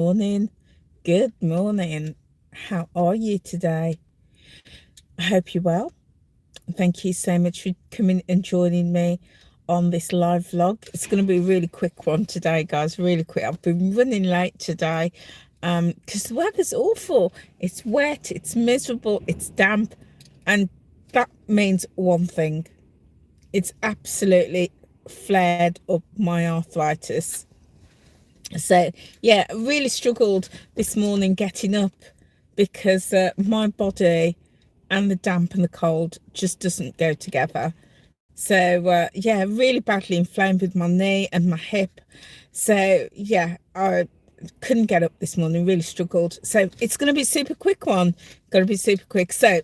morning. Good morning. How are you today? I hope you're well. Thank you so much for coming and joining me on this live vlog. It's going to be a really quick one today, guys. Really quick. I've been running late today because the weather's awful. It's wet, it's miserable, it's damp, and that means one thing. It's absolutely flared up my arthritis. So yeah, I really struggled this morning getting up because my body and the damp and the cold just doesn't go together. So yeah, really badly inflamed with my knee and my hip. So yeah, I couldn't get up this morning, really struggled. So it's going to be a super quick one. Going to be super quick. So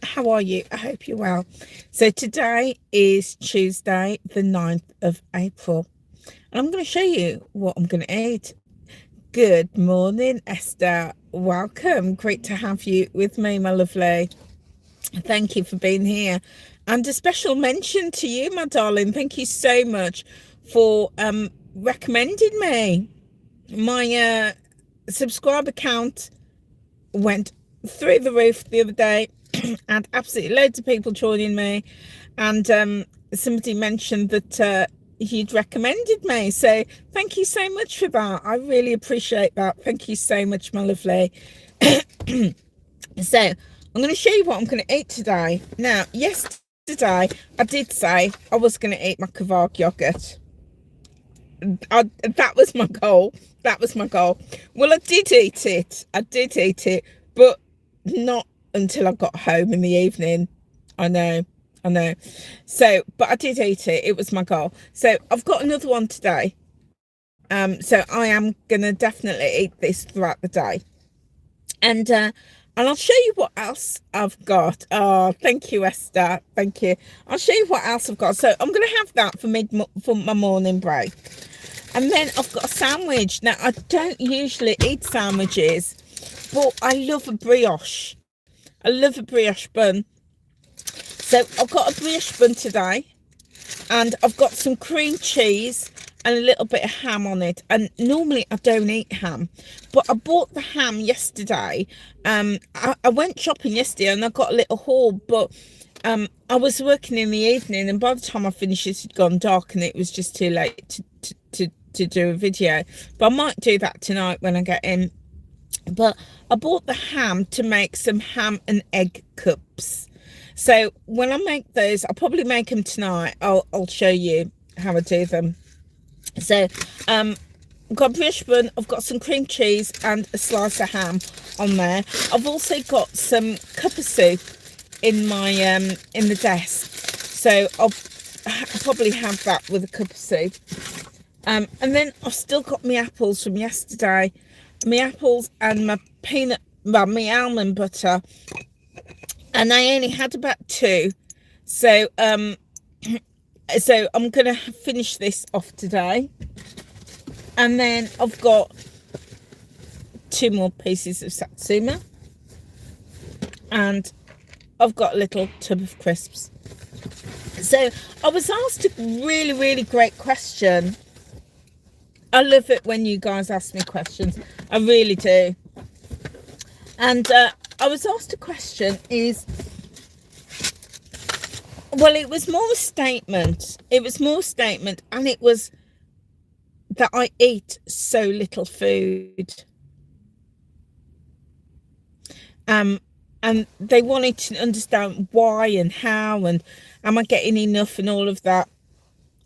how are you? I hope you're well. So today is Tuesday, the 9th of April. I'm going to show you what I'm going to eat. Good morning, Esther. Welcome. Great to have you with me, my lovely. Thank you for being here. And a special mention to you, my darling. Thank you so much for recommending me. My subscriber count went through the roof the other day and absolutely loads of people joining me. And somebody mentioned that you'd recommended me, so thank you so much for that. I really appreciate that. Thank you so much, my lovely. So I'm going to show you what I'm going to eat today. Now, yesterday I did say I was going to eat my Kvark yogurt. That was my goal. Well, I did eat it, but not until I got home in the evening. I know. So, but I did eat it. It was my goal. So I've got another one today. So I am gonna definitely eat this throughout the day. And I'll show you what else I've got. Oh, thank you, Esther. Thank you. I'll show you what else I've got. So I'm gonna have that for my morning break. And then I've got a sandwich. Now, I don't usually eat sandwiches, but I love a brioche. I love a brioche bun. So I've got a brioche bun today, and I've got some cream cheese and a little bit of ham on it. And normally I don't eat ham, but I bought the ham yesterday. I went shopping yesterday and I got a little haul, but I was working in the evening, and by the time I finished it had gone dark and it was just too late to do a video. But I might do that tonight when I get in. But I bought the ham to make some ham and egg cups. So when I make those, I'll probably make them tonight. I'll show you how I do them. So I've got a brioche bun, I've got some cream cheese and a slice of ham on there. I've also got some cup of soup in my in the desk, so I'll probably have that with a cup of soup. And then I've still got my apples from yesterday, my apples and my my almond butter, and I only had about 2. So so I'm gonna finish this off today, and then I've got 2 more pieces of satsuma, and I've got a little tub of crisps. So I was asked a really great question. I love it when you guys ask me questions. I really do. And I was asked a question well, it was more a statement. And it was that I eat so little food. And they wanted to understand why and how, and am I getting enough and all of that.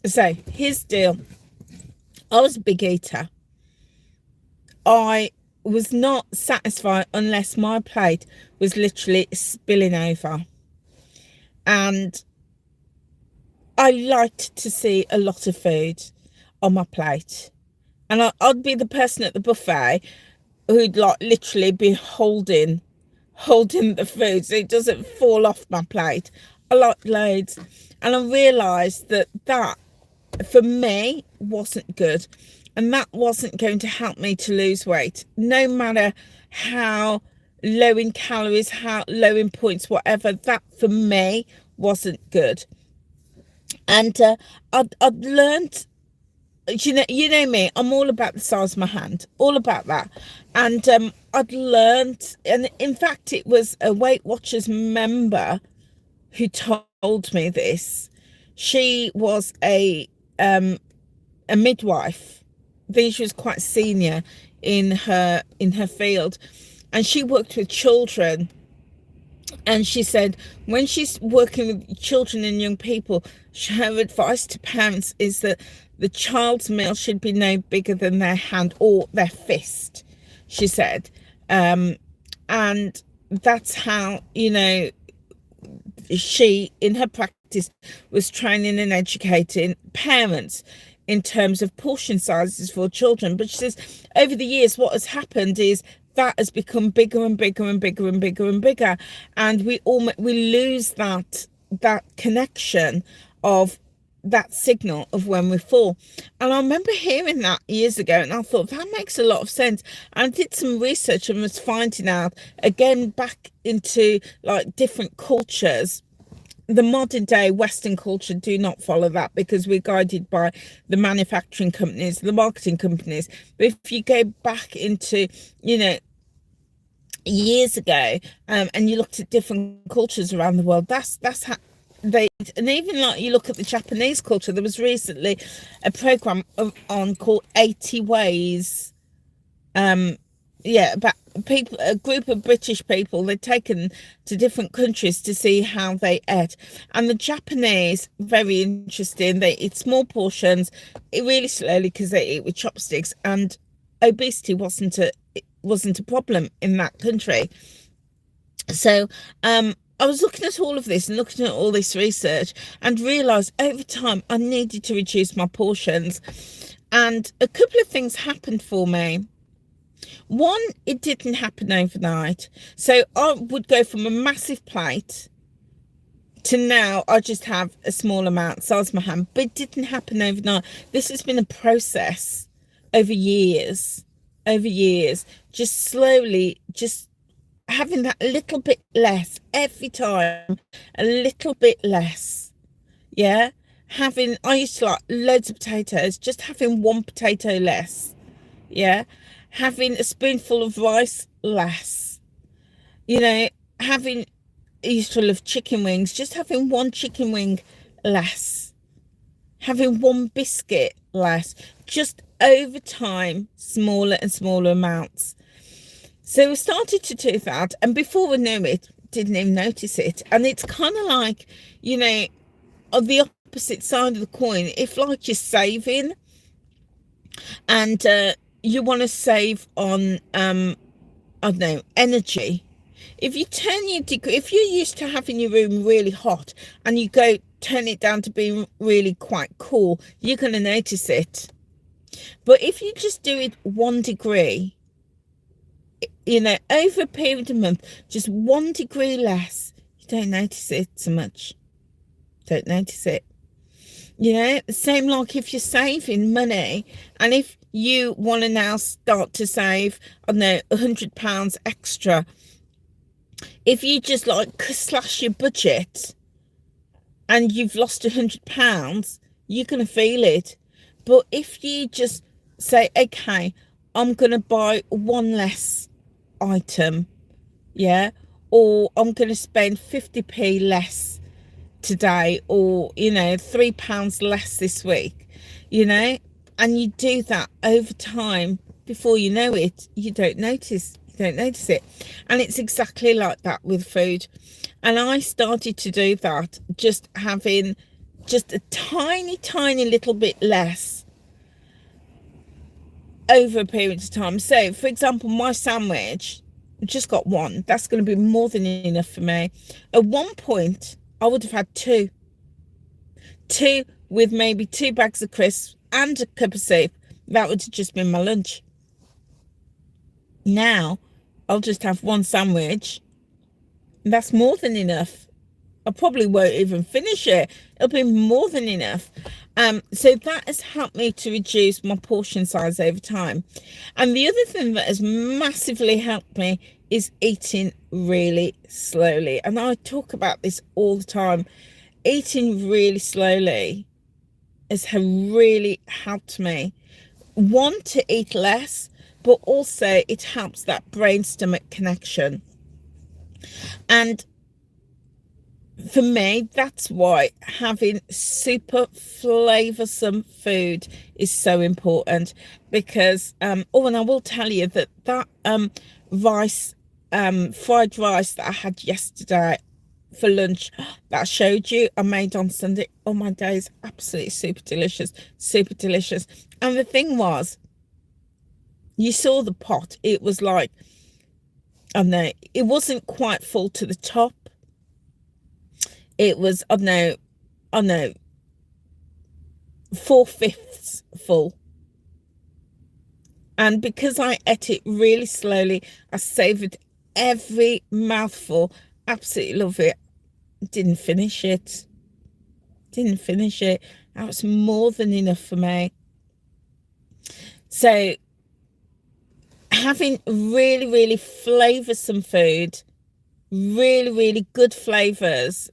So here's the deal. I was a big eater. I was not satisfied unless my plate was literally spilling over. And I liked to see a lot of food on my plate. And I'd be the person at the buffet who'd like literally be holding the food so it doesn't fall off my plate. I like loads. And I realised that for me wasn't good, and that wasn't going to help me to lose weight, no matter how low in calories, how low in points, whatever. That for me wasn't good. And I'd learned you know me, I'm all about the size of my hand, all about that. And I'd learned, and in fact it was a Weight Watchers member who told me this. She was a midwife. I think she was quite senior in her field, and she worked with children. And she said when she's working with children and young people, her advice to parents is that the child's meal should be no bigger than their hand or their fist, she said. And that's how, you know, she, in her practice, was training and educating parents in terms of portion sizes for children. But she says over the years, what has happened is that has become bigger and bigger and bigger and bigger and bigger, and we lose that connection of that signal of when we're full. And I remember hearing that years ago, and I thought that makes a lot of sense. And I did some research and was finding out again, back into like different cultures. The modern day Western culture do not follow that, because we're guided by the manufacturing companies, the marketing companies. But if you go back into, you know, years ago, and you looked at different cultures around the world, that's how they, and even like you look at the Japanese culture, there was recently a program on called 80 Ways, about people, a group of British people, they'd taken to different countries to see how they ate. And the Japanese, very interesting, they eat small portions, eat really slowly because they eat with chopsticks, and obesity wasn't a problem in that country. So I was looking at all of this and looking at all this research, and realised over time I needed to reduce my portions. And a couple of things happened for me. One, it didn't happen overnight. So I would go from a massive plate to now I just have a small amount, size of my hand. But it didn't happen overnight. This has been a process over years, just slowly, just having that little bit less every time, a little bit less. Yeah. I used to like loads of potatoes, just having one potato less. Yeah. Having a spoonful of rice less, you know, I used to love chicken wings, just having one chicken wing less, having one biscuit less, just over time, smaller and smaller amounts. So we started to do that, and before we knew it, didn't even notice it. And it's kind of like, you know, on the opposite side of the coin, if like you're saving and you want to save on I don't know, energy. If you turn if you're used to having your room really hot and you go turn it down to being really quite cool, you're going to notice it. But if you just do it 1 degree, you know, over a period of a month, just 1 degree less, you don't notice it so much. Don't notice it. You know, same like if you're saving money, and if you want to now start to save, I don't know, £100 extra, if you just like slash your budget and you've lost £100, you're going to feel it. But if you just say, okay, I'm going to buy one less item, yeah, or I'm going to spend 50p less today, or, you know, £3 less this week, you know, and you do that over time, before you know it, you don't notice it. And it's exactly like that with food. And I started to do that, just having just a tiny little bit less over a period of time. So for example, my sandwich, just got one, that's going to be more than enough for me. At one point I would have had two with maybe 2 bags of crisps and a cup of soup. That would have just been my lunch. Now I'll just have one sandwich, and that's more than enough. I probably won't even finish it. It'll be more than enough. So that has helped me to reduce my portion size over time. And the other thing that has massively helped me is eating really slowly. And I talk about this all the time. Eating really slowly has really helped me, one, to eat less, but also it helps that brain stomach connection. And for me, that's why having super flavoursome food is so important. Because oh, and I will tell you that rice, fried rice that I had yesterday for lunch, that I showed you, I made on Sunday. Oh my days, absolutely super delicious, super delicious. And the thing was, you saw the pot. It was like, I don't know, it wasn't quite full to the top. It was, I don't know, 4/5 full. And because I ate it really slowly, I savoured every mouthful. Absolutely love it. Didn't finish it. That was more than enough for me. So having really flavoursome food, really good flavours,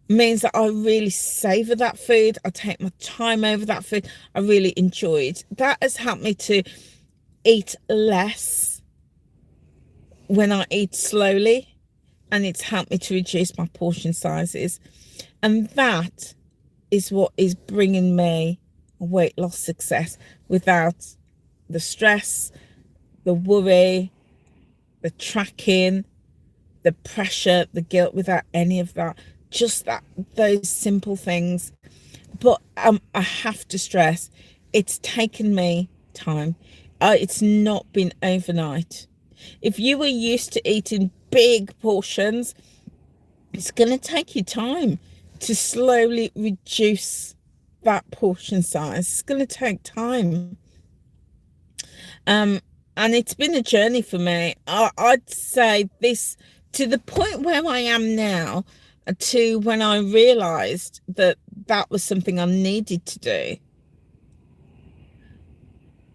means that I really savour that food. I take my time over that food. I really enjoy it. That has helped me to eat less when I eat slowly, and it's helped me to reduce my portion sizes. And that is what is bringing me a weight loss success, without the stress, the worry, the tracking, the pressure, the guilt, without any of that. Just those simple things. But I have to stress, it's taken me time. It's not been overnight. If you were used to eating big portions, it's going to take you time to slowly reduce that portion size. It's going to take time. And it's been a journey for me. I'd say this, to the point where I am now, to when I realised that that was something I needed to do.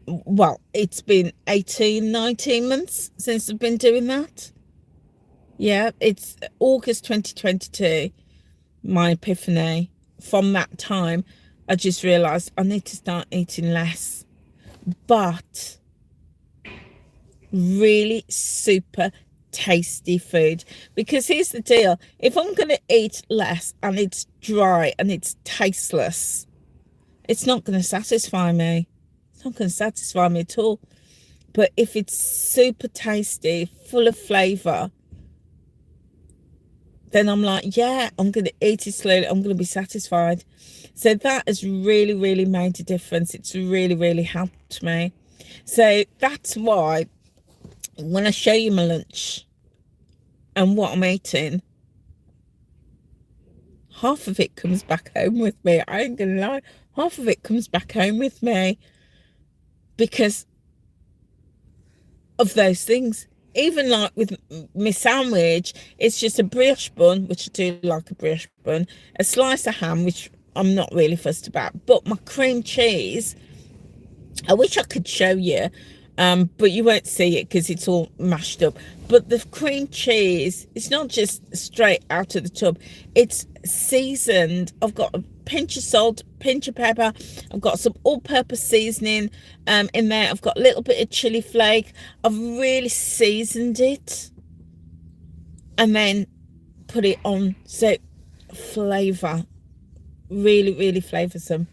Well, it's been 19 months since I've been doing that. Yeah, it's August 2022, my epiphany. From that time, I just realised I need to start eating less, but really super tasty food. Because here's the deal, if I'm going to eat less and it's dry and it's tasteless, it's not going to satisfy me. It's not going to satisfy me at all. But if it's super tasty, full of flavour, then I'm like, yeah, I'm going to eat it slowly. I'm going to be satisfied. So that has really made a difference. It's really helped me. So that's why when I show you my lunch and what I'm eating, half of it comes back home with me. I ain't gonna lie, half of it comes back home with me because of those things. Even like with my sandwich, it's just a brioche bun, which I do like a brioche bun, a slice of ham, which I'm not really fussed about, but my cream cheese, I wish I could show you, but you won't see it because it's all mashed up. But the cream cheese, it's not just straight out of the tub, it's seasoned. I've got a pinch of salt, pinch of pepper, I've got some all-purpose seasoning in there, I've got a little bit of chili flake. I've really seasoned it and then put it on. So flavour, really flavoursome.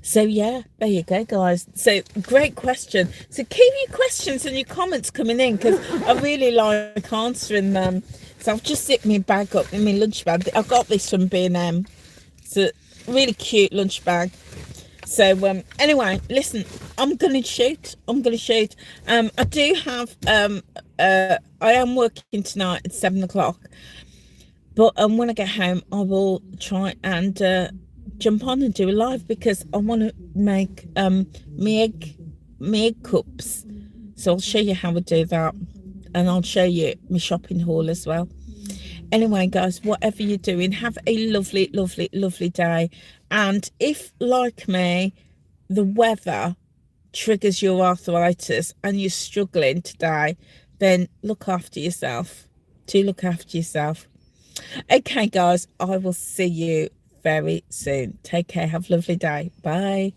So yeah, there you go, guys. So great question. So keep your questions and your comments coming in, because I really like answering them. So I've just zipped my bag up in my lunch bag. I got this from B&M. It's a really cute lunch bag. So anyway, listen, I'm gonna shoot. I do have I am working tonight at 7 o'clock, but when I get home I will try and jump on and do a live, because I want to make my egg cups. So I'll show you how I do that, and I'll show you my shopping haul as well. Anyway, guys, whatever you're doing, have a lovely day. And if, like me, the weather triggers your arthritis and you're struggling today, then look after yourself. Do look after yourself. Okay, guys, I will see you very soon. Take care. Have a lovely day. Bye.